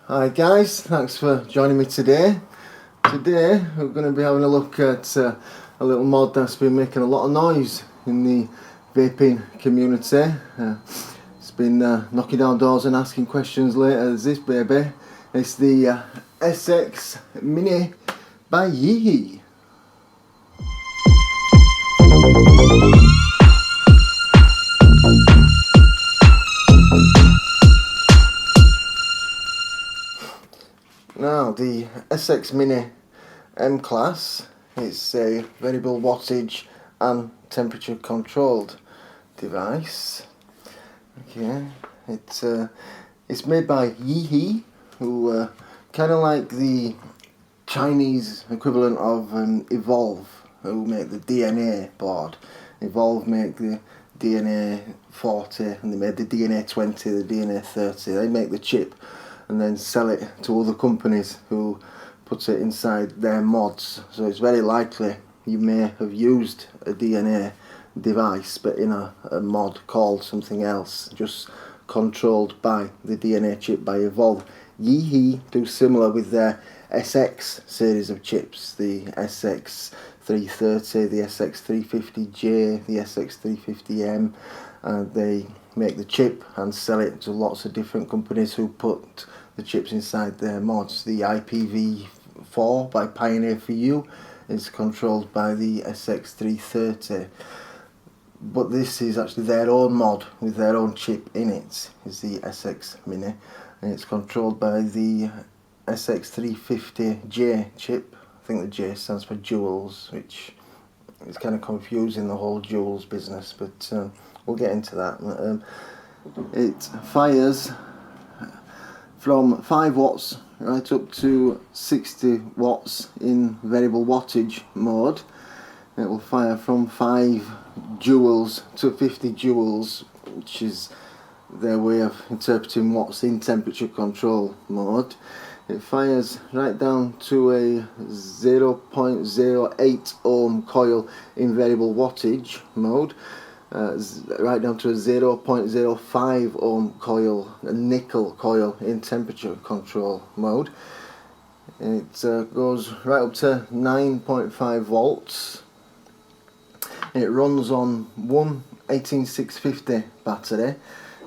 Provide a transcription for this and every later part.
Hi guys, thanks for joining me today. Today we're going to be having a look at a little mod that's been making a lot of noise in the vaping community. It's been knocking down doors and asking questions later. As this baby. It's the SX Mini by Yihi. Now the SX Mini M class is a variable wattage and temperature controlled device. Okay, it's made by Yihi, who kind of like the Chinese equivalent of Evolve, who make the DNA board. Evolve make the DNA 40, and they made the DNA 20, the DNA 30. They make the chip and then sell it to other companies who put it inside their mods. So it's very likely you may have used a DNA device but in a mod called something else, just controlled by the DNA chip by Evolve. Yihi do similar with their SX series of chips, the SX330, the SX350J, the SX350M, and they make the chip and sell it to lots of different companies who put the chips inside their mods. The IPv4 by Pioneer for You is controlled by the SX330, but this is actually their own mod with their own chip in it, is the SX Mini, and it's controlled by the SX350J chip. I think the J stands for joules, which is kind of confusing, the whole joules business, but we'll get into that. It fires from 5 watts right up to 60 watts in variable wattage mode. It will fire from 5 joules to 50 joules, which is their way of interpreting watts in temperature control mode. It fires right down to a 0.08 ohm coil in variable wattage mode, right down to a 0.05 ohm coil, a nickel coil in temperature control mode. It goes right up to 9.5 volts. It runs on one 18650 battery.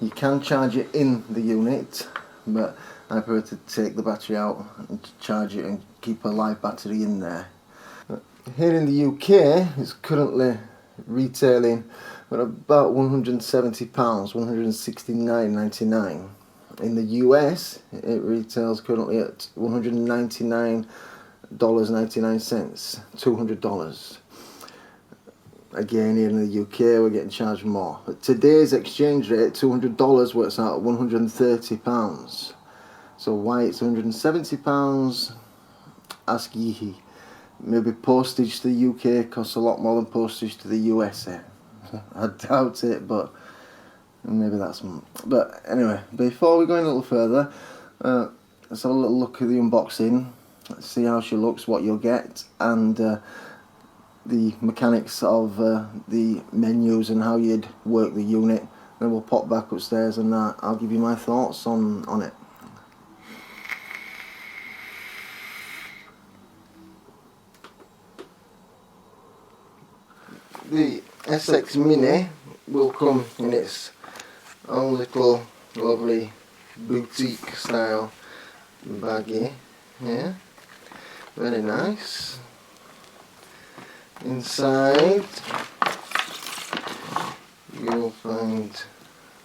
You can charge it in the unit, but I prefer to take the battery out and charge it and keep a live battery in there. Here in the UK, it's currently retailing at about £170, £169.99. In the US, it retails currently at $199.99, $200. Again, here in the UK, we're getting charged more. At today's exchange rate, $200 works out at £130. So why it's £170? Ask Yihi. Maybe postage to the UK costs a lot more than postage to the USA. I doubt it, but maybe that's... But anyway, before we go in a little further, let's have a little look at the unboxing. Let's see how she looks, what you'll get, and the mechanics of the menus and how you'd work the unit. Then we'll pop back upstairs and I'll give you my thoughts on it. The SX Mini will come in its own little lovely boutique style baggie here. Very nice. Inside you'll find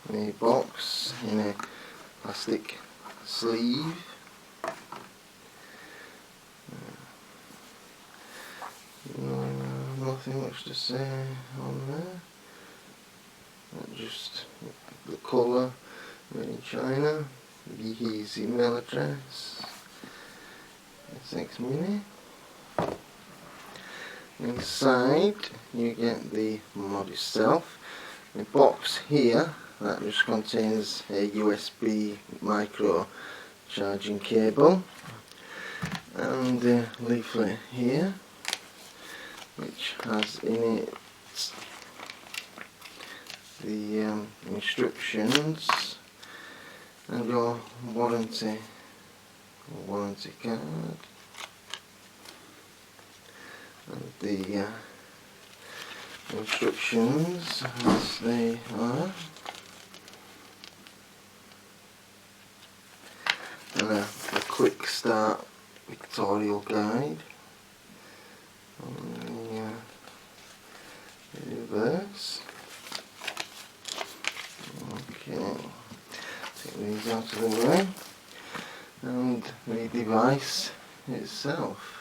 the box in a plastic sleeve. Nothing much to say on there. Just the colour, made in China, Yihi's email address, SX Mini. Inside you get the mod itself. The box here that just contains a USB micro charging cable, and the leaflet here, which has in it the instructions and your warranty warranty card, and the instructions as they are, and a quick start pictorial guide on the reverse. Okay, take these out of the way, and the device itself.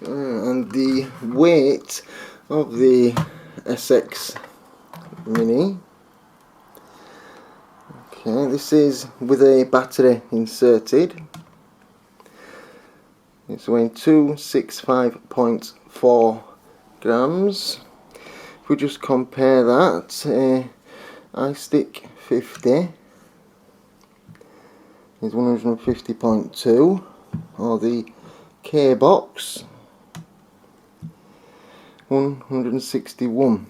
And the weight of the SX Mini. Okay, this is with a battery inserted. It's weighing 265.4 grams. If we just compare that, iStick 50 is 150.2, or the K-Box 161.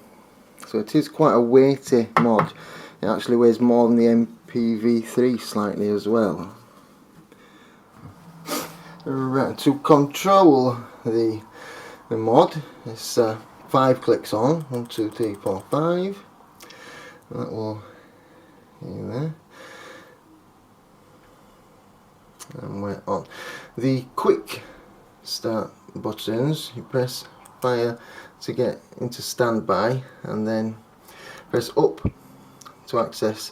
So it is quite a weighty mod. It actually weighs more than the MPV3 slightly as well. Right, to control the mod, it's 5 clicks on, 1, 2, 3, 4, 5. That will there. And we're on. The quick start buttons, you press fire to get into standby, and then press up to access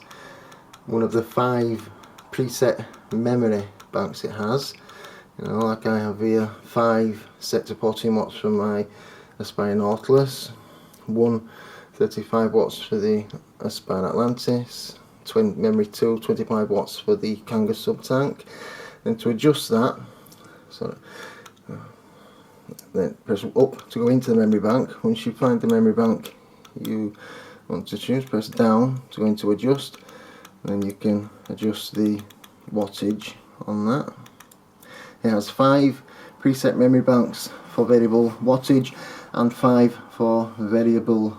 one of the 5 preset memory banks it has. You know, like I have here, 5 set to 14 watts for my Aspire Nautilus, 1 35 watts for the Aspire Atlantis, memory 2 25 watts for the Kanga sub-tank. And to adjust that, then press up to go into the memory bank. Once you find the memory bank you want to choose, press down to go into adjust, and then you can adjust the wattage on that. It has 5 preset memory banks for variable wattage and 5 for variable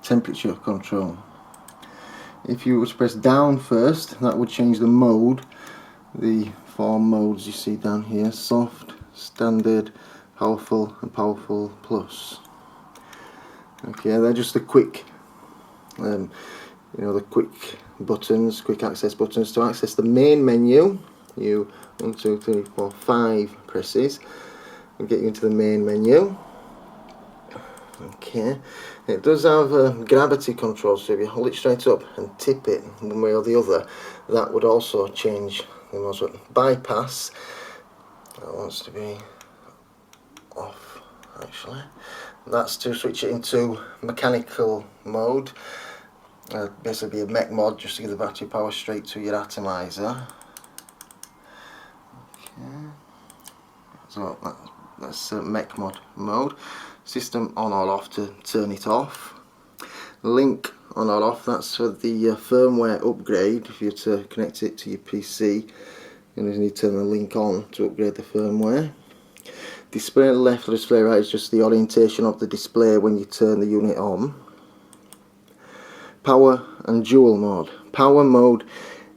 temperature control. If you were to press down first, that would change the mode. The 4 modes you see down here: soft, standard, powerful and powerful plus. Okay, they're just the quick the quick buttons, quick access buttons. To access the main menu, you 1, 2, 3, 4, 5 presses and get you into the main menu. Okay, it does have a gravity control, so if you hold it straight up and tip it one way or the other, that would also change the mode. Bypass, that wants to be off actually. That's to switch it into mechanical mode. Basically a mech mod, just to give the battery power straight to your atomizer. Okay, so that's mech mod mode. System on or off to turn it off. Link on or off, that's for the firmware upgrade. If you were to connect it to your PC, you need to turn the link on to upgrade the firmware. Display left or display right is just the orientation of the display when you turn the unit on. Power and dual mode. Power mode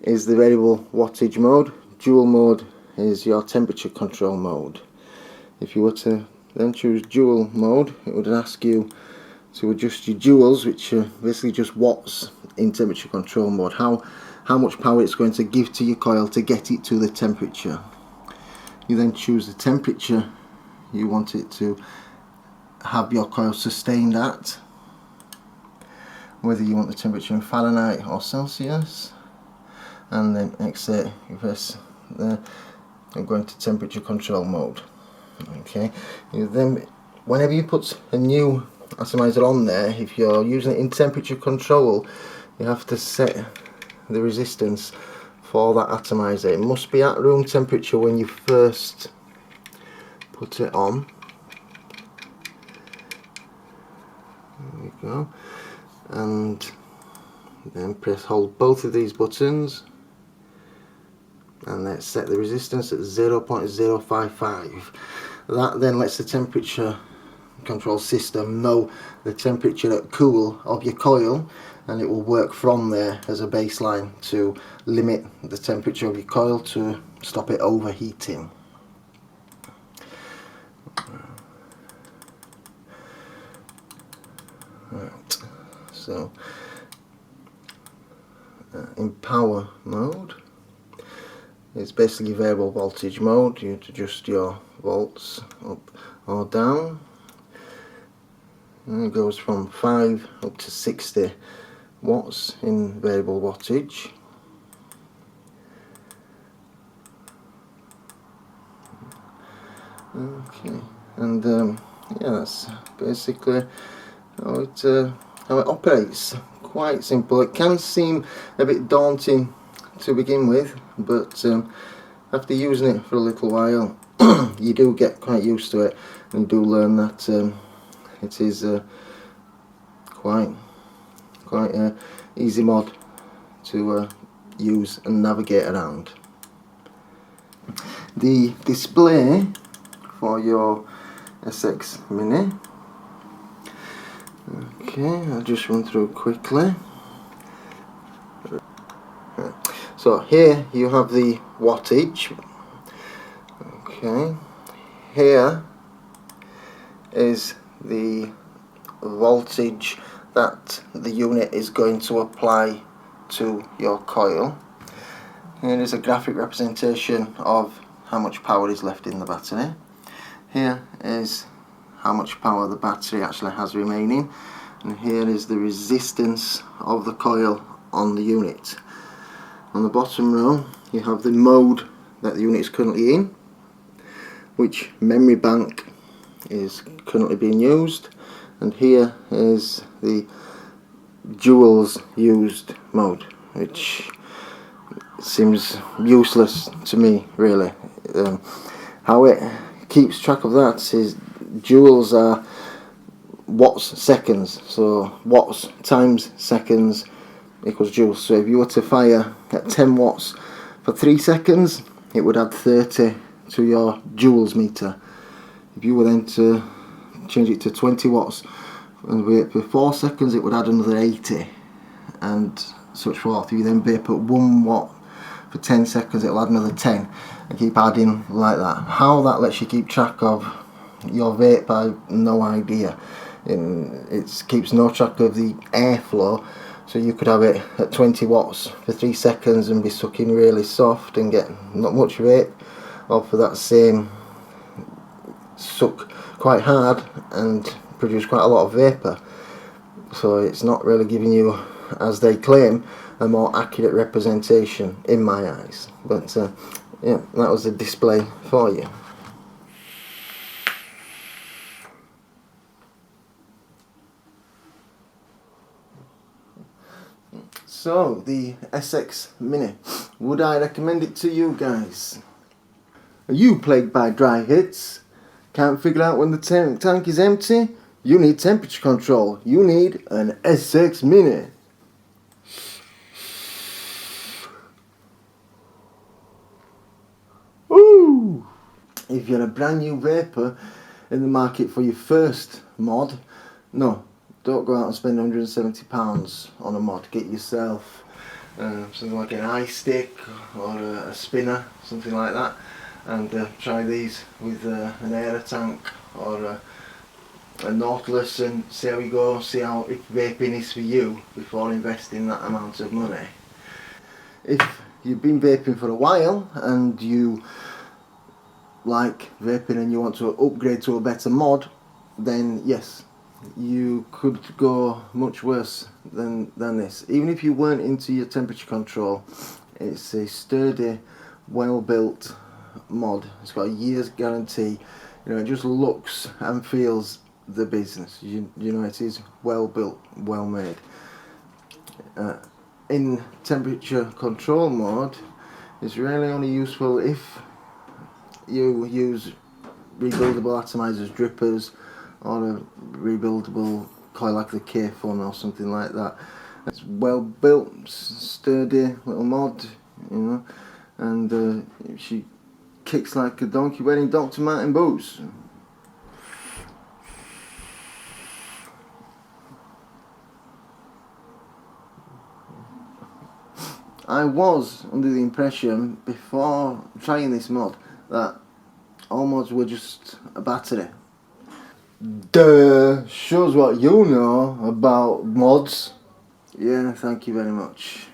is the variable wattage mode. Dual mode is your temperature control mode. If you were to then choose dual mode, it would ask you to adjust your joules, which are basically just watts in temperature control mode. How much power it's going to give to your coil to get it to the temperature. You then choose the temperature you want it to have your coil sustained at, whether you want the temperature in Fahrenheit or Celsius, and then exit, you press there and go into temperature control mode. Okay, then whenever you put a new atomizer on there, if you're using it in temperature control, you have to set the resistance for that atomizer. It must be at room temperature when you first put it on. There we go. And then hold both of these buttons and let's set the resistance at 0.055. That then lets the temperature control system know the temperature at cool of your coil, and it will work from there as a baseline to limit the temperature of your coil to stop it overheating. Right, so in power mode, it's basically variable voltage mode. You adjust your volts up or down, and it goes from 5 up to 60 watts in variable wattage. Okay, and yeah, that's basically how it operates. Quite simple. It can seem a bit daunting to begin with, but after using it for a little while, you do get quite used to it, and you do learn that it is quite easy mod to use and navigate around. The display for your SX Mini. Okay, I'll just run through quickly. So here you have the wattage. Okay, here is the voltage that the unit is going to apply to your coil. Here is a graphic representation of how much power is left in the battery. Here is how much power the battery actually has remaining, and here is the resistance of the coil on the unit. On the bottom row you have the mode that the unit is currently in, which memory bank is currently being used, and here is the joules used mode, which seems useless to me really. How it keeps track of that is joules are watts seconds, so watts times seconds equals joules. So if you were to fire at 10 watts for 3 seconds, it would add 30 to your joules meter. If you were then to change it to 20 watts and wait for 4 seconds, it would add another 80, and such forth. If you then vape at 1 watt for 10 seconds, it'll add another 10, and keep adding like that. How that lets you keep track of your vape, I have no idea. It keeps no track of the airflow, so you could have it at 20 watts for 3 seconds and be sucking really soft and get not much vape, or for that same suck quite hard and produce quite a lot of vapor. So it's not really giving you, as they claim, a more accurate representation in my eyes. But yeah, that was the display for you. So the SX Mini, would I recommend it to you guys? Are you plagued by dry hits? Can't figure out when the tank is empty? You need temperature control. You need an SX Mini. Woo! If you're a brand new vapor in the market for your first mod, no, don't go out and spend £170 on a mod. Get yourself something like an eye stick or a spinner, something like that, and try these with an air tank or a Nautilus, and see how you go, see how if vaping is for you before investing that amount of money. If you've been vaping for a while and you like vaping and you want to upgrade to a better mod, then yes, you could go much worse than this. Even if you weren't into your temperature control, it's a sturdy, well built mod. It's got a year's guarantee. You know, it just looks and feels the business. You know, it is well built, well made. In temperature control mode, it's really only useful if you use rebuildable atomizers, drippers, or a rebuildable coil like the K-Fun or something like that. It's well built, sturdy little mod, you know, and she kicks like a donkey wearing Dr. Martin boots. I was under the impression before trying this mod that all mods were just a battery. Duh! Shows what you know about mods. Yeah, thank you very much.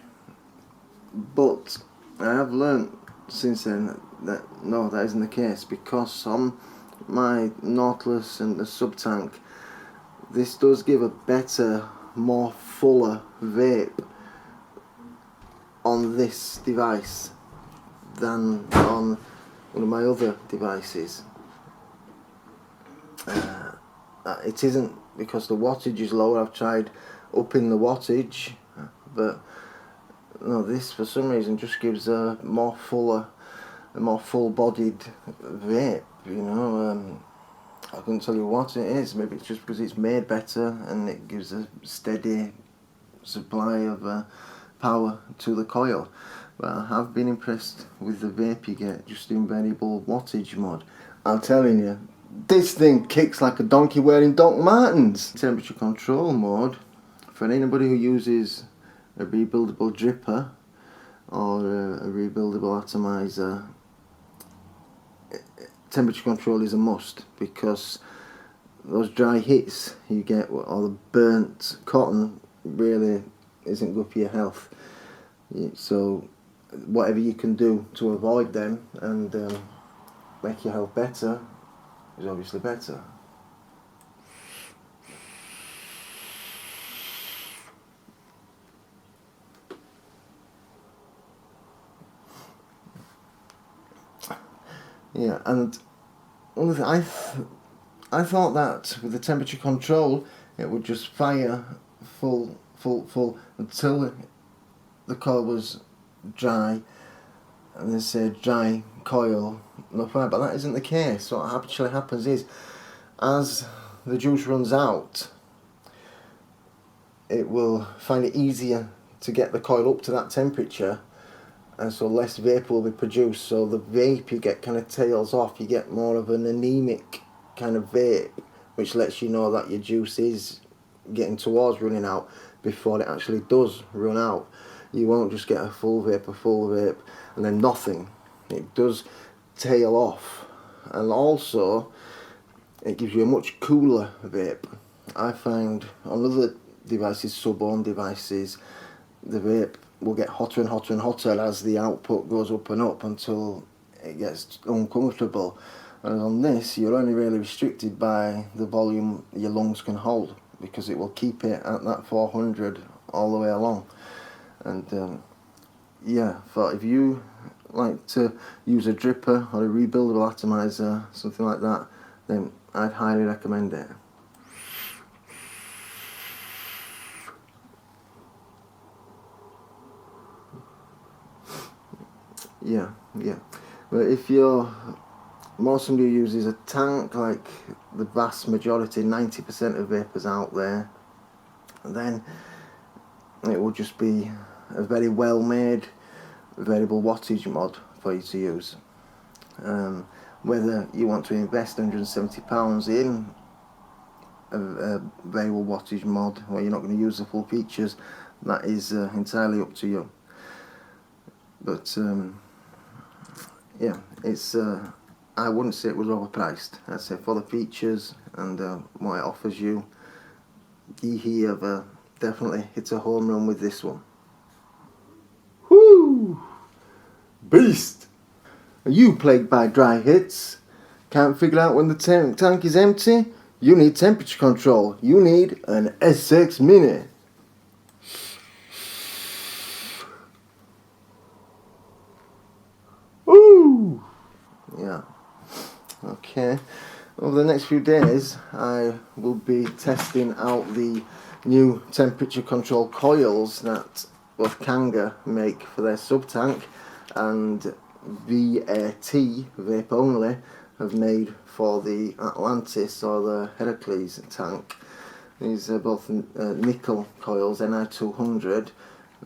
But I have learnt since then that no, that isn't the case, because on my Nautilus and the sub-tank, this does give a better, more fuller vape on this device than on one of my other devices. It isn't because the wattage is lower. I've tried upping the wattage, but no, this for some reason just gives a more fuller, a more full-bodied vape. You know, I couldn't tell you what it is. Maybe it's just because it's made better and it gives a steady supply of power to the coil. But I have been impressed with the vape you get just in variable wattage mod. I'm telling you, this thing kicks like a donkey wearing Doc Martens. Temperature control mode, for anybody who uses a rebuildable dripper or a rebuildable atomizer, temperature control is a must, because those dry hits you get, or the burnt cotton, really isn't good for your health. So whatever you can do to avoid them and make your health better is obviously better. Yeah, and one of the, I thought that with the temperature control it would just fire full until the coil was dry, and they say dry coil, no fire, but that isn't the case. What actually happens is, as the juice runs out, it will find it easier to get the coil up to that temperature, and so less vapour will be produced. So the vape you get kind of tails off. You get more of an anemic kind of vape, which lets you know that your juice is getting towards running out before it actually does run out. You won't just get a full vape, and then nothing. It does tail off, and also it gives you a much cooler vape. I find on other devices, sub-ohm devices, the vape will get hotter and hotter and hotter as the output goes up and up until it gets uncomfortable. And on this, you're only really restricted by the volume your lungs can hold, because it will keep it at that 400 all the way along. And yeah, for if you like to use a dripper or a rebuildable atomizer, something like that, then I'd highly recommend it. Yeah. But if you're more somebody who uses a tank, like the vast majority, 90% of vapors out there, then it will just be a very well made variable wattage mod for you to use. Whether you want to invest £170 in a variable wattage mod where you're not going to use the full features, that is entirely up to you. But yeah, it's I wouldn't say it was overpriced. I'd say for the features and what it offers you, Yihi have definitely hit a home run with this one. Whoo! Beast! Are you plagued by dry hits? Can't figure out when the tank is empty? You need temperature control. You need an SX Mini. Woo! Yeah. Okay. Over the next few days, I will be testing out the new temperature control coils that both Kanga make for their sub-tank and VAT, Vape Only, have made for the Atlantis or the Heracles tank. These are both nickel coils, Ni200,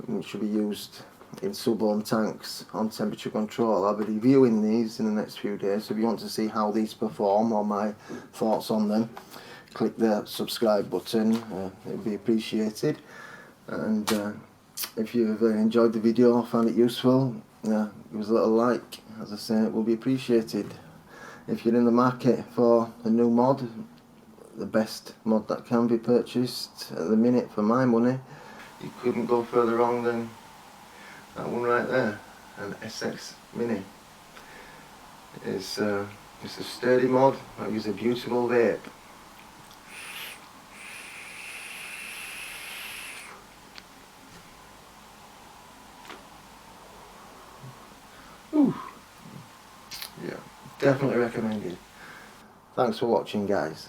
which will be used in sub-ohm tanks on temperature control. I'll be reviewing these in the next few days, so if you want to see how these perform or my thoughts on them, click the subscribe button, it would be appreciated. And If you've enjoyed the video or found it useful, give us a little like. As I say, it will be appreciated. If you're in the market for a new mod, the best mod that can be purchased at the minute for my money, you couldn't go further wrong than that one right there, an SX Mini. It's a sturdy mod that gives a beautiful vape. Ooh. Yeah, definitely recommended. Thanks for watching, guys.